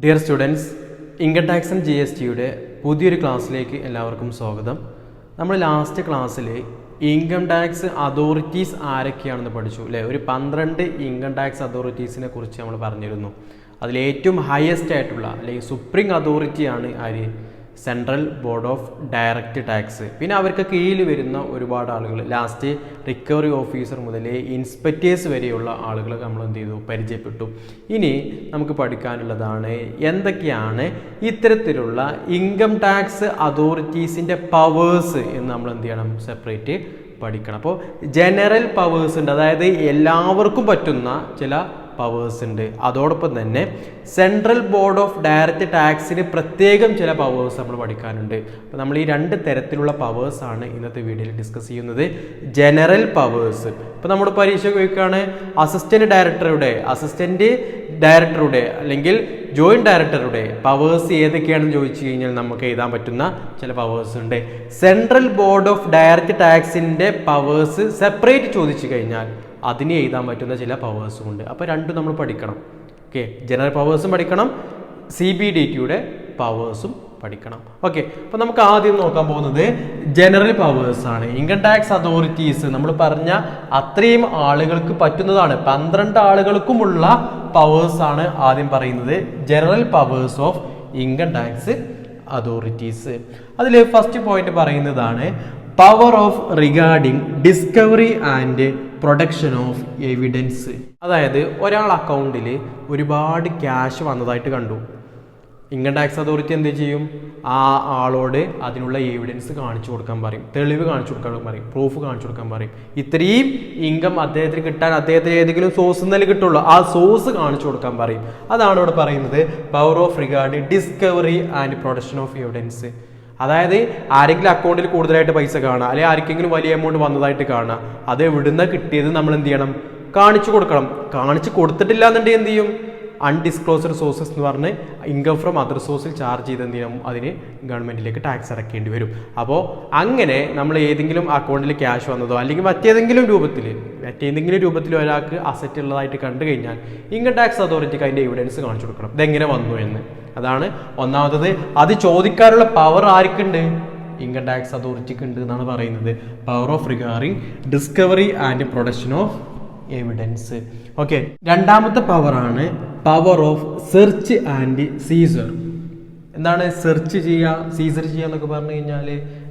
Dear students, income tax and GSTയുടെ പുതിയൊരു ക്ലാസ്സിലേക്ക് എല്ലാവർക്കും സ്വാഗതം. നമ്മൾ ലാസ്റ്റ് ക്ലാസ്സിൽ ഇൻകം ടാക്സ് അതോറിറ്റീസ് ആരൊക്കെയാണെന്ന് പഠിച്ചു അല്ലേ. ഒരു 12 ഇൻകം ടാക്സ് അതോറിറ്റീസിനെ കുറിച്ച് നമ്മൾ പറഞ്ഞിരുന്നു. അതിലേറ്റവും ഹയസ്റ്റ് ആയിട്ടുള്ള അല്ലെങ്കിൽ സുപ്രീം അതോറിറ്റിയാണ് ആര്? Central board of direct tax. പിന്നെ അവർക്ക് കീഴിൽ വരുന്ന ഒരുപാട് ആളുകൾ, ലാസ്റ്റ് റിക്കവറി ഓഫീസർ മുതൽ ഇൻസ്പെക്ടേഴ്സ് വരെയുള്ള ആളുകൾ നമ്മൾ എന്ത് ചെയ്തു, പരിചയപ്പെട്ടു. ഇനി നമുക്ക് പഠിക്കാനുള്ളതാണ് എന്തൊക്കെയാണ് ഇത്തരത്തിലുള്ള ഇൻകം ടാക്സ് അതോറിറ്റീസിൻ്റെ പവേഴ്സ് എന്ന് നമ്മൾ എന്ത് ചെയ്യണം, സെപ്പറേറ്റ് പഠിക്കണം. അപ്പോൾ ജനറൽ പവേഴ്സ് ഉണ്ട്, അതായത് എല്ലാവർക്കും പറ്റുന്ന ചില പവേഴ്സ് ഉണ്ട്. അതോടൊപ്പം തന്നെ സെൻട്രൽ ബോർഡ് ഓഫ് ഡയറക്റ്റ് ടാക്സിന് പ്രത്യേകം ചില പവേഴ്സ് നമ്മൾ പഠിക്കാനുണ്ട്. അപ്പോൾ നമ്മൾ ഈ 2 തരത്തിലുള്ള പവേഴ്സാണ് ഇന്നത്തെ വീഡിയോയിൽ ഡിസ്കസ് ചെയ്യുന്നത്. ജനറൽ പവേഴ്സ്, ഇപ്പോൾ നമ്മുടെ പരീക്ഷ ചോദിക്കുകയാണ് അസിസ്റ്റന്റ് ഡയറക്ടറുടെ അല്ലെങ്കിൽ ജോയിന്റ് ഡയറക്ടറുടെ പവേഴ്സ് ഏതൊക്കെയാണെന്ന് ചോദിച്ചു കഴിഞ്ഞാൽ നമുക്ക് എഴുതാൻ പറ്റുന്ന ചില പവേഴ്സ് ഉണ്ട്. സെൻട്രൽ ബോർഡ് ഓഫ് ഡയറക്റ്റ് ടാക്സിൻ്റെ പവേഴ്സ് സെപ്പറേറ്റ് ചോദിച്ചു കഴിഞ്ഞാൽ അതിന് എഴുതാൻ പറ്റുന്ന ചില പവേഴ്സും ഉണ്ട്. അപ്പോൾ രണ്ടും നമ്മൾ പഠിക്കണം. ഓക്കെ, ജനറൽ പവേഴ്സും പഠിക്കണം, CBDTയുടെ പവേഴ്സും പഠിക്കണം. ഓക്കെ, അപ്പോൾ നമുക്ക് ആദ്യം നോക്കാൻ പോകുന്നത് ജനറൽ പവേഴ്സ് ആണ്. ഇൻകം ടാക്സ് അതോറിറ്റീസ് നമ്മൾ പറഞ്ഞ അത്രയും ആളുകൾക്ക് പറ്റുന്നതാണ്, 12 ആളുകൾക്കുമുള്ള പവേഴ്സ് ആണ് ആദ്യം പറയുന്നത്. General powers of income tax authorities. അതിൽ ഫസ്റ്റ് പോയിന്റ് പറയുന്നതാണ് power of regarding discovery and production of evidence. അതായത് ഒരാൾ അക്കൗണ്ടിൽ ഒരുപാട് ക്യാഷ് വന്നതായിട്ട് കണ്ടു. ഇൻകം ടാക്സ് അതോറിറ്റി എന്ത് ചെയ്യും, ആ ആളോട് അതിനുള്ള എവിഡൻസ് കാണിച്ചു കൊടുക്കാൻ പറയും, തെളിവ് കാണിച്ചു കൊടുക്കാൻ പറയും, പ്രൂഫ് കാണിച്ചു കൊടുക്കാൻ പറയും. ഇത്രയും ഇൻകം അദ്ദേഹത്തിന് കിട്ടാൻ അദ്ദേഹത്തിന് ഏതെങ്കിലും സോഴ്സ് നിന്നല്ലേ കിട്ടുള്ളൂ, ആ സോഴ്സ് കാണിച്ചു കൊടുക്കാൻ പറയും. അതാണ് ഇവിടെ പറയുന്നത് power of regarding discovery and production of evidence. അതായത് ആരെങ്കിലും അക്കൗണ്ടിൽ കൂടുതലായിട്ട് പൈസ കാണുക, അല്ലെങ്കിൽ ആർക്കെങ്കിലും വലിയ എമൗണ്ട് വന്നതായിട്ട് കാണുക, അത് എവിടുന്ന കിട്ടിയത് നമ്മൾ എന്ത് ചെയ്യണം, കാണിച്ചു കൊടുക്കണം. കാണിച്ചു കൊടുത്തിട്ടില്ല എന്നുണ്ടെങ്കിൽ എന്ത് ചെയ്യും, അൺഡിസ്ക്ലോസ്ഡ് സോഴ്സസ് എന്ന് പറഞ്ഞ് ഇൻകം ഫ്രം അതർ സോഴ്സിൽ ചാർജ് ചെയ്ത് എന്ത് ചെയ്യണം, അതിന് ഗവൺമെൻറ്റിലേക്ക് ടാക്സ് അടയ്ക്കേണ്ടി വരും. അപ്പോൾ അങ്ങനെ നമ്മൾ ഏതെങ്കിലും അക്കൗണ്ടിൽ ക്യാഷ് വന്നതോ അല്ലെങ്കിൽ മറ്റേതെങ്കിലും രൂപത്തിൽ ഒരാൾക്ക് അസറ്റ് ഉള്ളതായിട്ട് കണ്ടു കഴിഞ്ഞാൽ ഇൻകം ടാക്സ് അതോറിറ്റിക്ക് അതിൻ്റെ എവിഡൻസ് കാണിച്ചു കൊടുക്കണം, ഇതെങ്ങനെ വന്നു എന്ന്. അതാണ് ഒന്നാമത്തത്. അത് ചോദിക്കാനുള്ള പവർ ആർക്കുണ്ട്, ഇൻകം ടാക്സ് അതോറിറ്റിക്ക് ഉണ്ട് എന്നാണ് പറയുന്നത്. Power of regarding discovery and production of evidence. Okay, രണ്ടാമത്തെ പവറാണ് power of search and seizure. എന്താണ് സെർച്ച് ചെയ്യുക, സീസർ ചെയ്യുക എന്നൊക്കെ പറഞ്ഞു കഴിഞ്ഞാൽ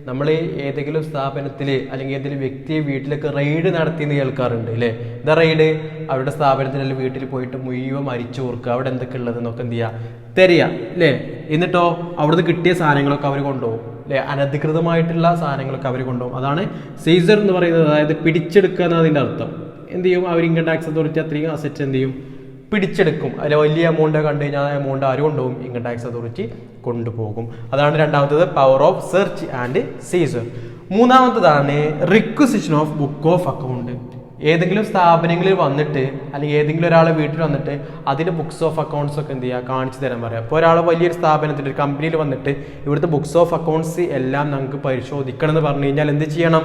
നമ്മൾ ഏതെങ്കിലും സ്ഥാപനത്തിൽ അല്ലെങ്കിൽ ഏതെങ്കിലും വ്യക്തിയെ വീട്ടിലൊക്കെ റെയ്ഡ് നടത്തിയെന്ന് കേൾക്കാറുണ്ട് അല്ലേ. എന്താ റെയ്ഡ്, അവരുടെ സ്ഥാപനത്തിൽ വീട്ടിൽ പോയിട്ട് മുഴുവൻ മരിച്ചു ഓർക്കുക, അവിടെ എന്തൊക്കെ ഉള്ളതെന്നൊക്കെ എന്ത് ചെയ്യുക, തരിക അല്ലേ. എന്നിട്ടോ അവിടുന്ന് കിട്ടിയ സാധനങ്ങളൊക്കെ അവർ കൊണ്ടുപോകും അല്ലേ, അനധികൃതമായിട്ടുള്ള സാധനങ്ങളൊക്കെ അവർ കൊണ്ടുപോകും. അതാണ് സീസർ എന്ന് പറയുന്നത്. അതായത് പിടിച്ചെടുക്കുക എന്നതിൻ്റെ അർത്ഥം. എന്ത് ചെയ്യും, അവർ ഇൻകം ടാക്സ് അതോറിറ്റി അത്രയും അസറ്റ് എന്ത് ചെയ്യും, പിടിച്ചെടുക്കും. അതിൽ വലിയ എമൗണ്ട് കണ്ടു കഴിഞ്ഞാൽ ആ എമൗണ്ട് ആര് കൊണ്ടുപോകും, ഇൻകം ടാക്സ് അതോറിറ്റി കൊണ്ടുപോകും. അതാണ് രണ്ടാമത്തത്, power of search and seizure. മൂന്നാമത്തതാണ് requisition of book of account. ഏതെങ്കിലും സ്ഥാപനങ്ങളിൽ വന്നിട്ട് അല്ലെങ്കിൽ ഏതെങ്കിലും ഒരാളെ വീട്ടിൽ വന്നിട്ട് അതിൻ്റെ ബുക്സ് ഓഫ് അക്കൗണ്ട്സ് ഒക്കെ എന്ത് ചെയ്യുക, കാണിച്ചു തരാൻ പറയാം. അപ്പോൾ ഒരാൾ വലിയൊരു സ്ഥാപനത്തിൽ ഒരു കമ്പനിയിൽ വന്നിട്ട് ഇവിടുത്തെ ബുക്സ് ഓഫ് അക്കൗണ്ട്സ് എല്ലാം നമുക്ക് പരിശോധിക്കണം എന്ന് പറഞ്ഞു കഴിഞ്ഞാൽ എന്ത് ചെയ്യണം,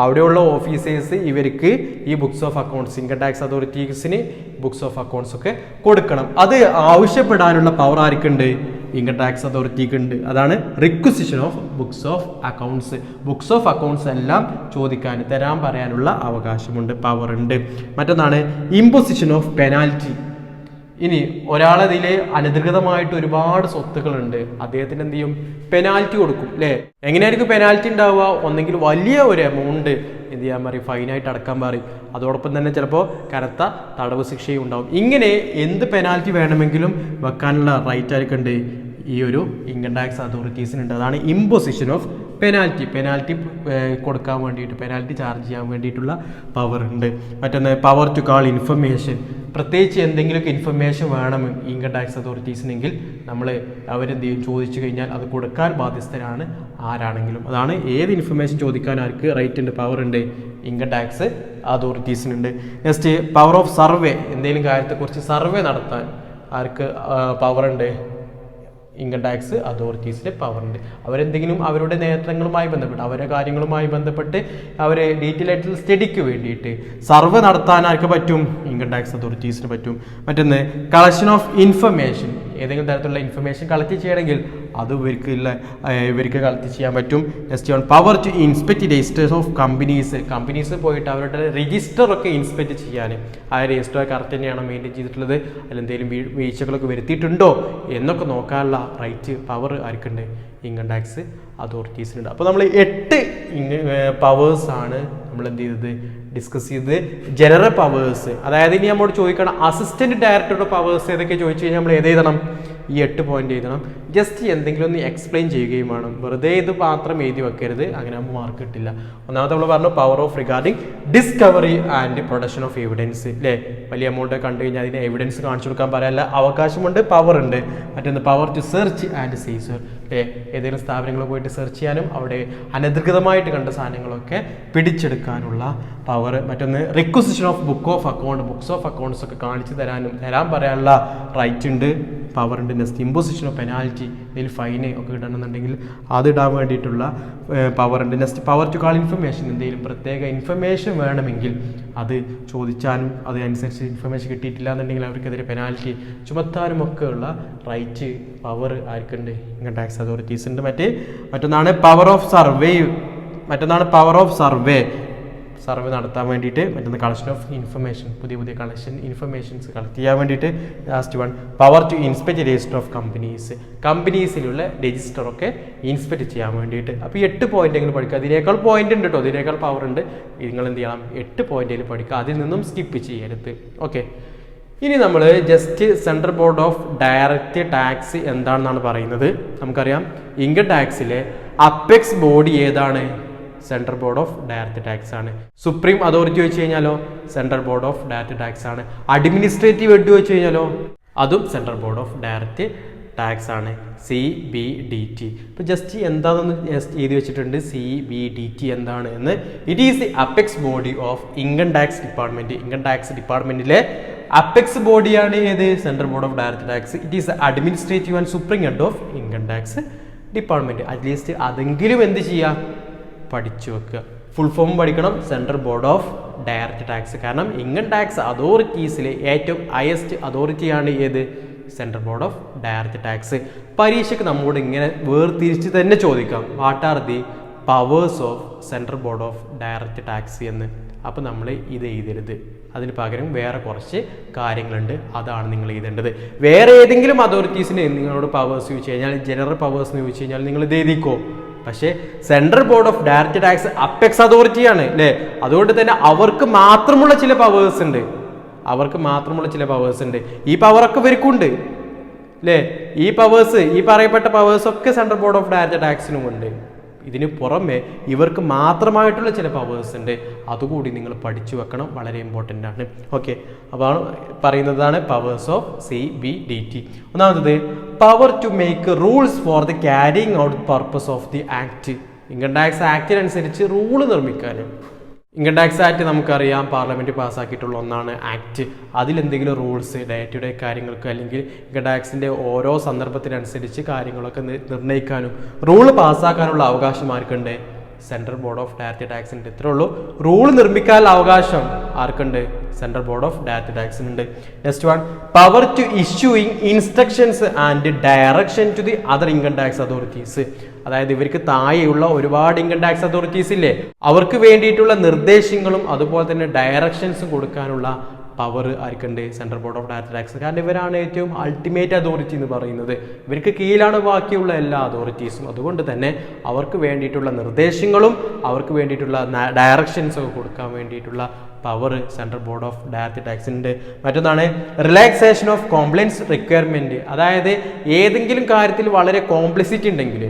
അവിടെയുള്ള ഓഫീസേഴ്സ് ഇവർക്ക് ഈ books of accounts, income tax അതോറിറ്റീസിന് ബുക്സ് ഓഫ് അക്കൗണ്ട്സ് ഒക്കെ കൊടുക്കണം. അത് ആവശ്യപ്പെടാനുള്ള പവർ ആർക്കുണ്ട്, ഇൻകം ടാക്സ് അതോറിറ്റിക്ക് ഉണ്ട്. അതാണ് requisition of books of accounts. Books of accounts എല്ലാം ചോദിക്കാൻ, തരാൻ പറയാനുള്ള അവകാശമുണ്ട്, പവർ ഉണ്ട്. മറ്റൊന്നാണ് ഇമ്പോസിഷൻ ഓഫ് പെനാൽറ്റി. ഇനി ഒരാളതിൽ അനധികൃതമായിട്ട് ഒരുപാട് സ്വത്തുക്കളുണ്ട്, അദ്ദേഹത്തിന് എന്ത് ചെയ്യും, പെനാൽറ്റി കൊടുക്കും അല്ലേ. എങ്ങനെയായിരിക്കും പെനാൽറ്റി ഉണ്ടാവുക, ഒന്നെങ്കിൽ വലിയ ഒരു എമൗണ്ട് എന്ത് ചെയ്യാൻ പറയും, ഫൈനായിട്ട് അടക്കാൻ പറയും. അതോടൊപ്പം തന്നെ ചിലപ്പോൾ കനത്ത തടവ് ശിക്ഷയും ഉണ്ടാവും. ഇങ്ങനെ എന്ത് പെനാൽറ്റി വേണമെങ്കിലും വെക്കാനുള്ള റൈറ്റ് ആർക്കുണ്ട്, ഈ ഒരു ഇൻകം ടാക്സ് അതോറിറ്റീസിനുണ്ട്. അതാണ് ഇമ്പോസിഷൻ ഓഫ് പെനാൽറ്റി കൊടുക്കാൻ വേണ്ടിയിട്ട്, പെനാൽറ്റി ചാർജ് ചെയ്യാൻ വേണ്ടിയിട്ടുള്ള പവർ ഉണ്ട്. മറ്റൊന്ന് പവർ ടു കാൾ ഇൻഫർമേഷൻ. പ്രത്യേകിച്ച് എന്തെങ്കിലുമൊക്കെ ഇൻഫർമേഷൻ വേണം ഇൻകം ടാക്സ് അതോറിറ്റീസിനെങ്കിൽ നമ്മൾ അവരെന്ത് ചെയ്യും, ചോദിച്ചു കഴിഞ്ഞാൽ അത് കൊടുക്കാൻ ബാധ്യസ്ഥരാണ് ആരാണെങ്കിലും. അതാണ് ഏത് ഇൻഫർമേഷൻ ചോദിക്കാൻ ആർക്ക് റൈറ്റ് ഉണ്ട്, പവർ ഉണ്ട്, ഇൻകം ടാക്സ് അതോറിറ്റീസിനുണ്ട്. Next power of survey. എന്തെങ്കിലും കാര്യത്തെക്കുറിച്ച് സർവേ നടത്താൻ ആർക്ക് പവർ ഉണ്ട്, ഇൻകം ടാക്സ് അതോറിറ്റീസിൻ്റെ പവറുണ്ട്. അവരെന്തെങ്കിലും അവരുടെ നേട്ടങ്ങളുമായി ബന്ധപ്പെട്ട്, അവരുടെ കാര്യങ്ങളുമായി ബന്ധപ്പെട്ട് അവരെ ഡീറ്റെയിൽ ആയിട്ടുള്ള സ്റ്റഡിക്ക് വേണ്ടിയിട്ട് സർവേ നടത്താൻ ആർക്ക് പറ്റും, ഇൻകം ടാക്സ് അതോറിറ്റീസിന് പറ്റും. മറ്റൊന്ന് കളക്ഷൻ ഓഫ് ഇൻഫർമേഷൻ. ഏതെങ്കിലും തരത്തിലുള്ള ഇൻഫർമേഷൻ കളക്ട് ചെയ്യണമെങ്കിൽ അത് ഇവർക്ക് കളക്ട് ചെയ്യാൻ പറ്റും. Next one power to inspect registers of companies പോയിട്ട് അവരുടെ രജിസ്റ്റർ ഒക്കെ ഇൻസ്പെക്ട് ചെയ്യാൻ, ആ രജിസ്റ്റർ കറക്റ്റ് തന്നെയാണോ മെയിൻറ്റെയിൻ ചെയ്തിട്ടുള്ളത്, അതിലെന്തെങ്കിലും വീഴ്ചകളൊക്കെ വരുത്തിയിട്ടുണ്ടോ എന്നൊക്കെ നോക്കാനുള്ള റൈറ്റ് പവർ ആർക്കുണ്ട്? ഇൻകം ടാക്സ് അതോറിറ്റീസിനുണ്ട്. അപ്പോൾ നമ്മൾ 8 പവേഴ്സാണ് നമ്മൾ എന്ത് ചെയ്തത്, ഡിസ്കസ് ചെയ്തത്. ജനറൽ പവേഴ്സ്, അതായത് ഇനി നമ്മോട് ചോദിക്കണം അസിസ്റ്റന്റ് ഡയറക്ടറുടെ പവേഴ്സ് ഏതൊക്കെ ചോദിച്ചു കഴിഞ്ഞാൽ നമ്മൾ എഴുതണം, ഈ 8 പോയിന്റ് എഴുതണം. ജസ്റ്റ് എന്തെങ്കിലും ഒന്ന് എക്സ്പ്ലെയിൻ ചെയ്യുകയും വേണം, വെറുതെ ഇത് മാത്രം എഴുതി വെക്കരുത്, അങ്ങനെ ആകുമ്പോൾ മാർക്ക് കിട്ടില്ല. ഒന്നാമത്തെ നമ്മൾ പറഞ്ഞു power of regarding discovery and production of evidence അല്ലേ, വലിയ എമൗണ്ട് കണ്ടു കഴിഞ്ഞാൽ അതിന് എവിഡൻസ് കാണിച്ചു കൊടുക്കാൻ പറയാനുള്ള അവകാശമുണ്ട്, പവർ ഉണ്ട്. മറ്റൊന്ന് power to search and seizure അല്ലേ, ഏതെങ്കിലും സ്ഥാപനങ്ങൾ പോയിട്ട് സെർച്ച് ചെയ്യാനും അവിടെ അനധികൃതമായിട്ട് കണ്ട സാധനങ്ങളൊക്കെ പിടിച്ചെടുക്കാനുള്ള പവർ. മറ്റൊന്ന് requisition of books of accounts ഒക്കെ കാണിച്ചു തരാൻ പറയാനുള്ള റൈറ്റ് ഉണ്ട്, പവർ ഉണ്ട്. നെക്സ്റ്റ് ഇമ്പോസിഷൻ ഓഫ് പെനാൽറ്റി, ഇതിൽ ഫൈന് ഒക്കെ ഇടണമെന്നുണ്ടെങ്കിൽ അത് ഇടാൻ വേണ്ടിയിട്ടുള്ള പവർ ഉണ്ട്. Next power to call information, എന്തെങ്കിലും പ്രത്യേക ഇൻഫർമേഷൻ വേണമെങ്കിൽ അത് ചോദിച്ചാലും അതനുസരിച്ച് ഇൻഫർമേഷൻ കിട്ടിയിട്ടില്ല എന്നുണ്ടെങ്കിൽ അവർക്കെതിരെ പെനാൽറ്റി ചുമത്താനും ഒക്കെ ഉള്ള റൈറ്റ് പവർ ആർക്കുണ്ട്? ഇൻകം ടാക്സ് അതോറിറ്റീസ് ഉണ്ട്. മറ്റൊന്നാണ് പവർ ഓഫ് സർവേ നടത്താൻ വേണ്ടിയിട്ട്. മറ്റൊന്ന് കളക്ഷൻ ഓഫ് ഇൻഫർമേഷൻ, പുതിയ ഇൻഫർമേഷൻസ് കളക്ട് ചെയ്യാൻ വേണ്ടിയിട്ട്. Last one power to inspect register of കമ്പനീസിലുള്ള രജിസ്റ്റർ ഒക്കെ ഇൻസ്പെക്ട് ചെയ്യാൻ വേണ്ടിയിട്ട്. അപ്പോൾ 8 പോയിന്റ് എങ്കിലും പഠിക്കുക. അതിനേക്കാൾ പോയിന്റ് ഉണ്ട് കേട്ടോ, അതിനേക്കാൾ പവർ ഉണ്ട്. നിങ്ങൾ എന്ത് ചെയ്യണം, 8 പോയിന്റിൽ പഠിക്കുക, അതിൽ നിന്നും സ്കിപ്പ് ചെയ്യരുത്. ഓക്കെ, ഇനി നമ്മൾ just central board of direct tax എന്താണെന്നാണ് പറയുന്നത്. നമുക്കറിയാം ഇൻകം ടാക്സിലെ അപ്പെക്സ് ബോഡി ഏതാണ്? Central board of direct tax ആണ്. സുപ്രീം അതോറിറ്റി വെച്ച് കഴിഞ്ഞാലോ central board of direct tax ആണ്. അഡ്മിനിസ്ട്രേറ്റീവ് ഹെഡ് വെച്ച് കഴിഞ്ഞാലോ അതും central board of direct tax ആണ്, CBDT. ഇപ്പോൾ ജസ്റ്റ് എന്താണെന്ന് ജസ്റ്റ് എഴുതി വെച്ചിട്ടുണ്ട്, CBDT എന്താണ് എന്ന്. It is the apex body of income tax department. Income tax ഡിപ്പാർട്ട്മെന്റിലെ അപ്പെക്സ് ബോഡിയാണ് ഏത്? Central board of direct tax. It is administrative and supreme head of income tax department. At least അതെങ്കിലും എന്ത് ചെയ്യുക, പഠിച്ചു വെക്കുക. ഫുൾ ഫോം പഠിക്കണം, central board of direct tax. കാരണം ഇൻകം ടാക്സ് അതോറിറ്റീസിലെ ഏറ്റവും ഹയസ്റ്റ് അതോറിറ്റിയാണ് ഏത്? Central board of direct tax. പരീക്ഷയ്ക്ക് നമ്മോട് ഇങ്ങനെ വേർതിരിച്ച് തന്നെ ചോദിക്കാം, what are the powers of central board of direct tax എന്ന്. അപ്പോൾ നമ്മൾ ഇത് എഴുതരുത്, അതിന് പകരം വേറെ കുറച്ച് കാര്യങ്ങളുണ്ട്, അതാണ് നിങ്ങൾ എഴുതേണ്ടത്. വേറെ ഏതെങ്കിലും അതോറിറ്റീസിന് നിങ്ങളോട് പവേഴ്സ് ചോദിച്ചു കഴിഞ്ഞാൽ, ജനറൽ പവേഴ്സ് ചോദിച്ചു കഴിഞ്ഞാൽ നിങ്ങൾ ഇത് എഴുതിക്കോ. പക്ഷേ central board of direct tax apex അതോറിറ്റിയാണ് അല്ലേ, അതുകൊണ്ട് തന്നെ അവർക്ക് മാത്രമുള്ള ചില പവേഴ്സ് ഉണ്ട്. ഈ പവറൊക്കെ ഇവർക്കുണ്ട് അല്ലേ. ഈ പറയപ്പെട്ട പവേഴ്സ് ഒക്കെ സെൻട്രൽ ബോർഡ് ഓഫ് ഡയറക്റ്റ് ടാക്സിനും ഉണ്ട്. ഇതിന് പുറമെ ഇവർക്ക് മാത്രമായിട്ടുള്ള ചില പവേഴ്സ് ഉണ്ട്, അതുകൂടി നിങ്ങൾ പഠിച്ചു വെക്കണം, വളരെ ഇമ്പോർട്ടൻ്റ് ആണ്. ഓക്കെ, അപ്പോൾ പറയുന്നതാണ് പവേഴ്സ് ഓഫ് CBDT. ഒന്നാമത്തത് power to make rules for the carrying out purpose of the act. Income tax ആക്ടിനനുസരിച്ച് റൂള് നിർമ്മിക്കാൻ. ഇൻകം ടാക്സ് ആക്ട് നമുക്കറിയാം, പാർലമെന്റ് പാസ്സാക്കിയിട്ടുള്ള ഒന്നാണ് ആക്ട്. അതിലെന്തെങ്കിലും റൂൾസ് ഡയറ്റിയുടെ കാര്യങ്ങൾക്ക് അല്ലെങ്കിൽ ഇൻകം ടാക്സിന്റെ ഓരോ സന്ദർഭത്തിനനുസരിച്ച് കാര്യങ്ങളൊക്കെ നിർണ്ണയിക്കാനും റൂള് പാസ്സാക്കാനുള്ള അവകാശം ആർക്കുണ്ട്? സെൻട്രൽ ബോർഡ് ഓഫ് ഡയറക്റ്റ് ടാക്സിൻ്റെ. ഇത്രേ ഉള്ളൂ, റൂൾ നിർമ്മിക്കാനുള്ള അവകാശം ആർക്കുണ്ട്? സെൻട്രൽ ബോർഡ് ഓഫ് ഡയറക്റ്റ് ടാക്സിനുണ്ട്. Next one power to issuing instructions and direction to the other income tax authorities. അതായത് ഇവർക്ക് താഴെയുള്ള ഒരുപാട് ഇൻകം ടാക്സ് അതോറിറ്റീസ് ഇല്ലേ, അവർക്ക് വേണ്ടിയിട്ടുള്ള നിർദ്ദേശങ്ങളും അതുപോലെ തന്നെ ഡയറക്ഷൻസും കൊടുക്കാനുള്ള പവർ ആർക്കുണ്ട്? Central board of direct tax. കാരണം ഇവരാണ് ഏറ്റവും അൾട്ടിമേറ്റ് അതോറിറ്റി എന്ന് പറയുന്നത്. ഇവർക്ക് കീഴിലാണ് ബാക്കിയുള്ള എല്ലാ അതോറിറ്റീസും. അതുകൊണ്ട് തന്നെ അവർക്ക് വേണ്ടിയിട്ടുള്ള നിർദ്ദേശങ്ങളും അവർക്ക് വേണ്ടിയിട്ടുള്ള ഡയറക്ഷൻസും ഒക്കെ കൊടുക്കാൻ വേണ്ടിയിട്ടുള്ള power central board of direct ടാക്സിനുണ്ട്. മറ്റൊന്നാണ് റിലാക്സേഷൻ ഓഫ് കോംപ്ലൈൻസ് റിക്വയർമെന്റ്. അതായത് ഏതെങ്കിലും കാര്യത്തിൽ വളരെ കോംപ്ലിസിറ്റി ഉണ്ടെങ്കിൽ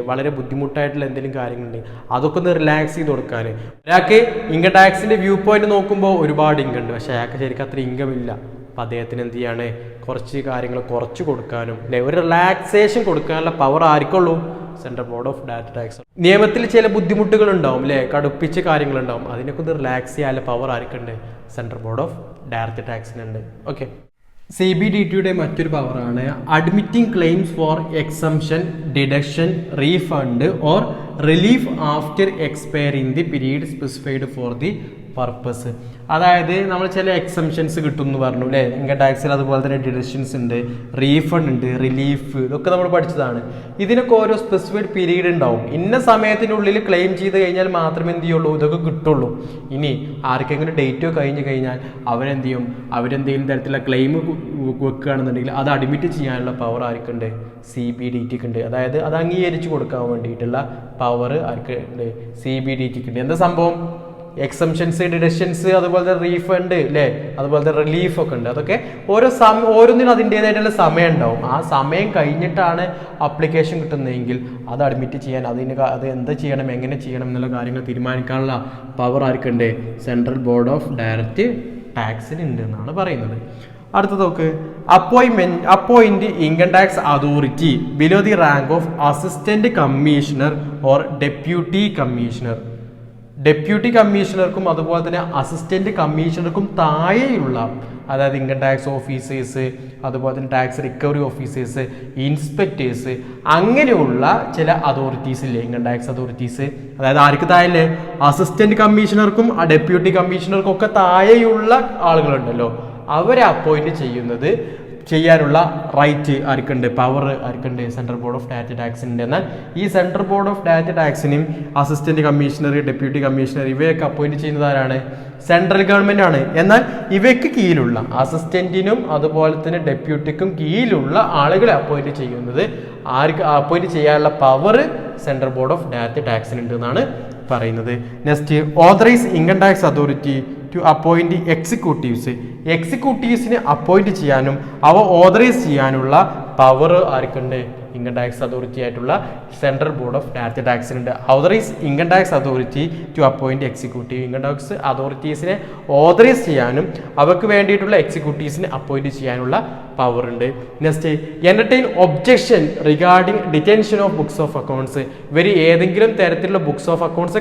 വളരെ ബുദ്ധിമുട്ടായിട്ടുള്ള എന്തെങ്കിലും കാര്യങ്ങളുണ്ടെങ്കിൽ അതൊക്കെ ഒന്ന് റിലാക്സ് ചെയ്ത് കൊടുക്കാൻ. ഒരാൾക്ക് ഇൻകം ടാക്സിന്റെ വ്യൂ പോയിന്റ് നോക്കുമ്പോൾ ഒരുപാട് ഇൻകം ഉണ്ട്, പക്ഷേ അയാൾക്ക് ശരിക്കും അത്ര ഇൻകം ഇല്ല. അപ്പം അദ്ദേഹത്തിന് എന്ത് ചെയ്യാണ്, കുറച്ച് കാര്യങ്ങൾ കുറച്ച് കൊടുക്കാനും അല്ലെ ഒരു റിലാക്സേഷൻ കൊടുക്കാനുള്ള പവർ ആർക്കുള്ളൂ? Central board of direct tax. നിയമത്തിൽ ചില ബുദ്ധിമുട്ടുകൾ ഉണ്ടാവും അല്ലെ, കടുപ്പിച്ച കാര്യങ്ങളുണ്ടാവും, അതിനൊക്കെ ഒന്ന് റിലാക്സ് ചെയ്യാനുള്ള പവർ ആർക്കുണ്ട്? സെൻട്രൽ ബോർഡ് ഓഫ് ഡയറക്റ്റ് ടാക്സിനുണ്ട്. ഓക്കെ, CBDTയുടെ മറ്റൊരു പവറാണ് admitting claims for exemption, deduction, refund or relief after expiring the period specified for the purpose. അതായത് നമ്മൾ ചില എക്സംഷൻസ് കിട്ടും എന്ന് പറഞ്ഞു അല്ലേ, ഇൻകം ടാക്സിൽ. അതുപോലെ തന്നെ ഡിഡക്ഷൻസ് ഉണ്ട്, റീഫണ്ട് ഉണ്ട്, റിലീഫ്, ഇതൊക്കെ നമ്മൾ പഠിച്ചതാണ്. ഇതിനൊക്കെ ഓരോ സ്പെസിഫൈഡ് പീരീഡ് ഉണ്ടാവും. ഇന്ന സമയത്തിനുള്ളിൽ ക്ലെയിം ചെയ്ത് കഴിഞ്ഞാൽ മാത്രമേ എന്ത് ചെയ്യുള്ളൂ, ഇതൊക്കെ കിട്ടുള്ളൂ. ഇനി ആർക്കെങ്കിലും ഡേറ്റോ കഴിഞ്ഞ് കഴിഞ്ഞാൽ അവരെന്ത് ചെയ്യും, അവരെന്തെങ്കിലും തരത്തിലുള്ള ക്ലെയിം വെക്കുകയാണെന്നുണ്ടെങ്കിൽ അത് അഡ്മിറ്റ് ചെയ്യാനുള്ള പവർ ആർക്കുണ്ട്, CBDT ഉണ്ട്. അതായത് അത് അംഗീകരിച്ച് കൊടുക്കാൻ വേണ്ടിയിട്ടുള്ള പവർ ആർക്കുണ്ട്, CBDT ഉണ്ട്. എന്താ സംഭവം, എക്സംഷൻസ്, ഡിഡക്ഷൻസ്, അതുപോലെ തന്നെ റീഫണ്ട് അല്ലേ, അതുപോലെ തന്നെ റിലീഫ് ഒക്കെ ഉണ്ട്. അതൊക്കെ ഓരോന്നിനും അതിൻ്റെതായിട്ടുള്ള സമയം ഉണ്ടാവും. ആ സമയം കഴിഞ്ഞിട്ടാണ് അപ്ലിക്കേഷൻ കിട്ടുന്നതെങ്കിൽ അത് അഡ്മിറ്റ് ചെയ്യാൻ, അത് എന്താ ചെയ്യണം, എങ്ങനെ ചെയ്യണം എന്നുള്ള കാര്യങ്ങൾ തീരുമാനിക്കാനുള്ള പവർ ആർക്കുണ്ട്, സെൻട്രൽ ബോർഡ് ഓഫ് ഡയറക്റ്റ് ടാക്സിന് ഉണ്ട് എന്നാണ് പറയുന്നത്. അടുത്ത നോക്ക്, appoint income tax authority below the rank of assistant commissioner or deputy commissioner. Deputy കമ്മീഷണർക്കും അതുപോലെ തന്നെ അസിസ്റ്റന്റ് കമ്മീഷണർക്കും താഴെയുള്ള, അതായത് ഇൻകം ടാക്സ് ഓഫീസേഴ്സ്, അതുപോലെ തന്നെ ടാക്സ് റിക്കവറി ഓഫീസേഴ്സ്, ഇൻസ്പെക്ടേഴ്സ്, അങ്ങനെയുള്ള ചില അതോറിറ്റീസ് ഇല്ലേ, ഇൻകം ടാക്സ് അതോറിറ്റീസ്. അതായത് ആർക്ക് താഴെ, അസിസ്റ്റന്റ് കമ്മീഷണർക്കും ഡെപ്യൂട്ടി കമ്മീഷണർക്കും ഒക്കെ താഴെയുള്ള ആളുകളുണ്ടല്ലോ, അവരെ അപ്പോയിന്റ് ചെയ്യാനുള്ള റൈറ്റ് ആർക്കുണ്ട്, പവർ ആർക്കുണ്ട്, സെൻട്രൽ ബോർഡ് ഓഫ് ഡയറക്റ്റ് ടാക്സിൻ്റെ. എന്നാൽ ഈ സെൻട്രൽ ബോർഡ് ഓഫ് ഡയറക്റ്റ് ടാക്സിനും അസിസ്റ്റന്റ് കമ്മീഷണർ, ഡെപ്യൂട്ടി കമ്മീഷണർ ഇവയൊക്കെ അപ്പോയിന്റ് ചെയ്യുന്നത് ആരാണ്, സെൻട്രൽ ഗവൺമെന്റ് ആണ്. എന്നാൽ ഇവയ്ക്ക് കീഴിലുള്ള അസിസ്റ്റന്റിനും അതുപോലെ തന്നെ ഡെപ്യൂട്ടിക്കും കീഴിലുള്ള ആളുകളെ അപ്പോയിന്റ് ചെയ്യുന്നത് അപ്പോയിന്റ് ചെയ്യാനുള്ള power central board of direct ടാക്സിനുണ്ട് എന്നാണ് പറയുന്നത്. Next, authorise income tax authority to appoint executives. എക്സിക്യൂട്ടീവ്സിനെ അപ്പോയിന്റ് ചെയ്യാനും അവ ഓതറൈസ് ചെയ്യാനുള്ള പവർ ആർക്കുണ്ട്, ഇൻകം ടാക്സ് അതോറിറ്റി ആയിട്ടുള്ള സെൻട്രൽ ബോർഡ് ഓഫ് ഡയറക്റ്റ് ടാക്സിനുണ്ട്. Authorise income tax authority to appoint executive. Income tax അതോറിറ്റീസിനെ ഓതറൈസ് ചെയ്യാനും അവർക്ക് വേണ്ടിയിട്ടുള്ള എക്സിക്യൂട്ടീവ്സിനെ അപ്പോയിന്റ് ചെയ്യാനുള്ള പവർ ഉണ്ട്. Next, entertain objection regarding detention of books of accounts. ഇവർ ഏതെങ്കിലും തരത്തിലുള്ള ബുക്സ് ഓഫ് അക്കൗണ്ട്സ്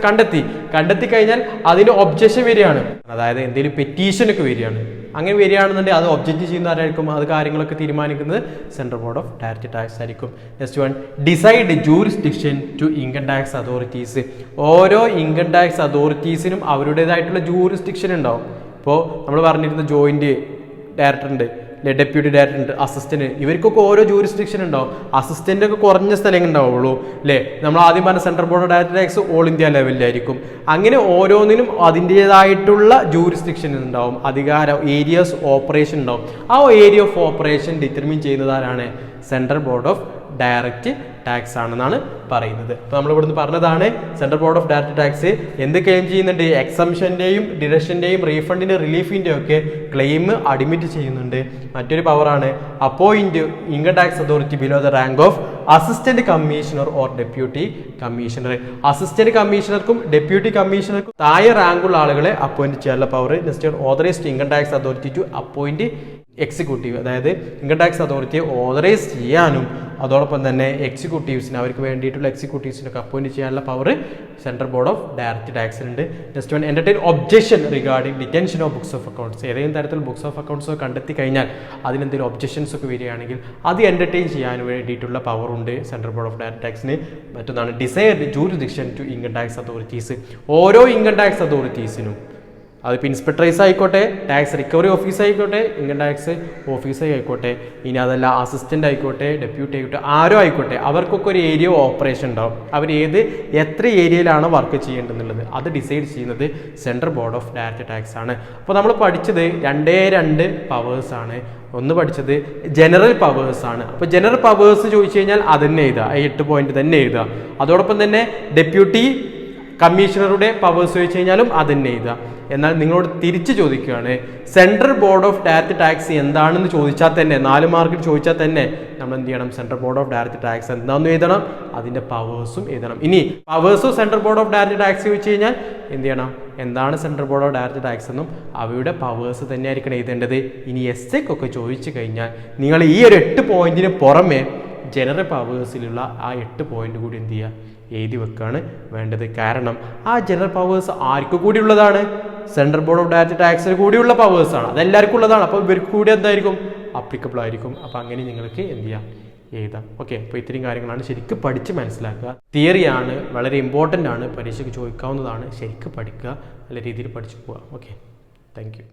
കണ്ടെത്തി കഴിഞ്ഞാൽ അതിന് ഒബ്ജക്ഷൻ വരികയാണ്, അതായത് എന്തെങ്കിലും പെറ്റീഷനൊക്കെ വരികയാണ്. അങ്ങനെ വരികയാണെന്നുണ്ടെങ്കിൽ അത് ഒബ്ജക്റ്റ് ചെയ്യുന്ന ആരായിരിക്കും, അത് കാര്യങ്ങളൊക്കെ തീരുമാനിക്കുന്നത് central board of direct tax ആയിരിക്കും. Next one, decide jurisdiction to income tax authorities. ഓരോ ഇൻകം ടാക്സ് അതോറിറ്റീസിനും അവരുടേതായിട്ടുള്ള ജൂറിസ്ഡിക്ഷൻ ഉണ്ടാവും. ഇപ്പോൾ നമ്മൾ പറഞ്ഞിരുന്ന ജോയിന്റ് ഡയറക്ടർ ഉണ്ട്, ഡെപ്യൂട്ടി ഡയറക്ടർ ഉണ്ട്, അസിസ്റ്റന്റ്, ഇവർക്കൊക്കെ ഓരോ ജൂറിസ്ഡിക്ഷൻ ഉണ്ടാവും. അസിസ്റ്റന്റ് ഒക്കെ കുറഞ്ഞ സ്ഥലങ്ങൾ ഉണ്ടാവുള്ളൂ അല്ലേ. നമ്മൾ ആദ്യം പറഞ്ഞ central board of direct tax all India ലെവലിലായിരിക്കും. അങ്ങനെ ഓരോന്നിനും അതിൻ്റെതായിട്ടുള്ള ജൂറിസ്ഡിക്ഷൻ ഉണ്ടാവും, അധികാരം, ഏരിയാസ് ഓപ്പറേഷൻ ഉണ്ടാവും. ആ ഏരിയ ഓഫ് ഓപ്പറേഷൻ ഡിറ്റർമിൻ ചെയ്യുന്നത് ആരാണ്, central board of direct tax ആണെന്നാണ് പറയുന്നത്. അപ്പോൾ നമ്മൾ ഇവിടുന്ന് പറഞ്ഞതാണ് central board of direct tax എന്ത് ക്ലെയിം ചെയ്യുന്നുണ്ട്, എക്സംഷൻ്റെയും ഡിഡക്ഷൻ്റെയും റീഫണ്ടിൻ്റെയും റിലീഫിൻ്റെയും ഒക്കെ ക്ലെയിം അഡ്മിറ്റ് ചെയ്യുന്നുണ്ട്. മറ്റൊരു പവറാണ് appoint income tax authority below the rank of assistant commissioner or deputy commissioner. Assistant കമ്മീഷണർക്കും ഡെപ്യൂട്ടി കമ്മീഷണർക്കും താഴെ റാങ്കുള്ള ആളുകളെ അപ്പോയിന്റ് ചെയ്യാനുള്ള power. Next, authorised income tax authority to appoint executive. അതായത് ഇൻകം ടാക്സ് അതോറിറ്റിയെ ഓതറൈസ് ചെയ്യാനും അതോടൊപ്പം തന്നെ എക്സിക്യൂട്ടീവ്സിന്, അവർക്ക് വേണ്ടിയിട്ടുള്ള എക്സിക്യൂട്ടീവ്സിനൊക്കെ അപ്പോയിന്റ് ചെയ്യാനുള്ള power central board of direct ടാക്സിനുണ്ട്. Next one, entertain objection regarding detention of books of accounts. ഏതെങ്കിലും തരത്തിൽ ബുക്സ് ഓഫ് അക്കൗണ്ട്സ് കണ്ടെത്തി കഴിഞ്ഞാൽ അതിനെന്തെങ്കിലും ഒബ്ജക്ഷൻസ് ഒക്കെ വരികയാണെങ്കിൽ അത് എന്റർടൈൻ ചെയ്യാൻ വേണ്ടിയിട്ടുള്ള പവർ ഉണ്ട് സെൻട്രൽ ബോർഡ് ഓഫ് ഡയറക്റ്റ് ടാക്സിന്. മറ്റൊന്നാണ് decide jurisdiction to income tax authorities. ഓരോ ഇൻകം ടാക്സ് അതോറിറ്റീസിനും, അതിപ്പോൾ ഇൻസ്പെക്ടറേഴ്സ് ആയിക്കോട്ടെ, ടാക്സ് റിക്കവറി ഓഫീസ് ആയിക്കോട്ടെ, ഇൻകം ടാക്സ് ഓഫീസർ ആയിക്കോട്ടെ, ഇനി അതല്ല അസിസ്റ്റൻ്റ് ആയിക്കോട്ടെ, ഡെപ്യൂട്ടി ആയിക്കോട്ടെ, ആരോ ആയിക്കോട്ടെ, അവർക്കൊക്കെ ഒരു ഏരിയ ഓപ്പറേഷൻ ഉണ്ടാവും. അവർ എത്ര ഏരിയയിലാണ് വർക്ക് ചെയ്യേണ്ടതെന്നുള്ളത് അത് ഡിസൈഡ് ചെയ്യുന്നത് central board of direct tax ആണ്. അപ്പോൾ നമ്മൾ പഠിച്ചത് രണ്ട് പവേഴ്സ് ആണ്. ഒന്ന് പഠിച്ചത് ജനറൽ പവേഴ്സ് ആണ്. അപ്പോൾ ജനറൽ പവേഴ്സ് ചോദിച്ചു കഴിഞ്ഞാൽ അതന്നെ എഴുതുക, 8 പോയിന്റ് തന്നെ എഴുതുക. അതോടൊപ്പം തന്നെ ഡെപ്യൂട്ടി കമ്മീഷണറുടെ പവേഴ്സ് ചോദിച്ചു കഴിഞ്ഞാലും അതന്നെ എഴുതുക. എന്നാൽ നിങ്ങളോട് തിരിച്ചു ചോദിക്കുകയാണ്, central board of direct tax എന്താണെന്ന് ചോദിച്ചാൽ തന്നെ, 4 മാർക്കിൽ ചോദിച്ചാൽ തന്നെ നമ്മൾ എന്ത് ചെയ്യണം, central board of direct tax എന്താണെന്ന് എഴുതണം, അതിൻ്റെ പവേഴ്സും എഴുതണം. ഇനി പവേഴ്സും central board of direct tax ചോദിച്ചു കഴിഞ്ഞാൽ എന്ത് ചെയ്യണം, എന്താണ് central board of direct tax എന്നും അവയുടെ പവേഴ്സ് തന്നെയായിരിക്കണം എഴുതേണ്ടത്. ഇനി എസ്സേക്കൊക്കെ ചോദിച്ചു കഴിഞ്ഞാൽ നിങ്ങൾ ഈ ഒരു 8 പോയിന്റിന് പുറമെ ജനറൽ പവേഴ്സിലുള്ള ആ 8 പോയിന്റ് കൂടി എന്ത് ചെയ്യുക, എഴുതി വെക്കുകയാണ് വേണ്ടത്. കാരണം ആ ജനറൽ പവേഴ്സ് ആർക്ക് കൂടി ഉള്ളതാണ്, സെൻട്രൽ ബോർഡ് ഓഫ് ഡയറക്റ്റ് ടാക്സിന് കൂടിയുള്ള പവേഴ്സാണ്. അതെല്ലാവർക്കും ഉള്ളതാണ്. അപ്പോൾ ഇവർക്ക് കൂടി എന്തായിരിക്കും, അപ്ലിക്കബിൾ ആയിരിക്കും. അപ്പോൾ അങ്ങനെ നിങ്ങൾക്ക് എന്ത് ചെയ്യാം, എഴുതാം. ഓക്കെ, അപ്പോൾ ഇത്രയും കാര്യങ്ങളാണ് ശരിക്കും പഠിച്ച് മനസ്സിലാക്കുക. തിയറിയാണ്, വളരെ ഇമ്പോർട്ടൻ്റ് ആണ്, പരീക്ഷയ്ക്ക് ചോദിക്കാവുന്നതാണ്. ശരിക്കും പഠിക്കുക, നല്ല രീതിയിൽ പഠിച്ചു പോവുക. Okay, thank you.